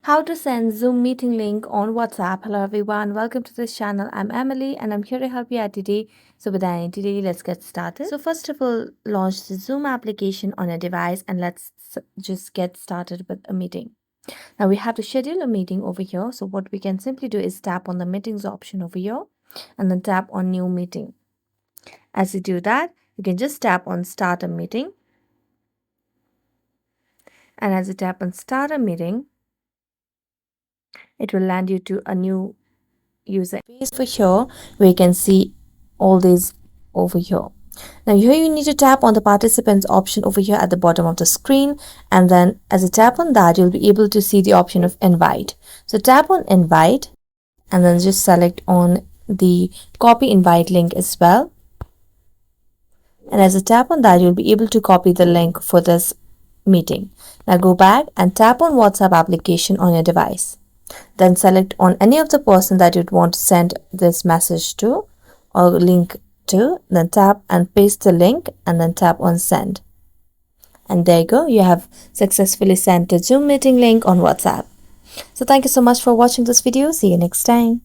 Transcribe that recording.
How to send Zoom meeting link on WhatsApp. Hello everyone, welcome to this channel. I'm Emily and I'm here to help you out today. So without any delay, let's get started. So first of all, launch the Zoom application on your device and let's just get started with a meeting. Now we have to schedule a meeting over here. So what we can simply do is tap on the meetings option over here and then tap on new meeting. As you do that, you can just tap on start a meeting. And as you tap on start a meeting, it will land you to a new user interface for here where you can see all these over here. Now here you need to tap on the participants option over here at the bottom of the screen, and then as you tap on that you'll be able to see the option of invite. So tap on invite and then just select on the copy invite link as well, and as you tap on that you'll be able to copy the link for this meeting. Now go back and tap on WhatsApp application on your device. Then select on any of the person that you'd want to send this message to or link to. Then tap and paste the link and then tap on send. And there you go. You have successfully sent the Zoom meeting link on WhatsApp. So thank you so much for watching this video. See you next time.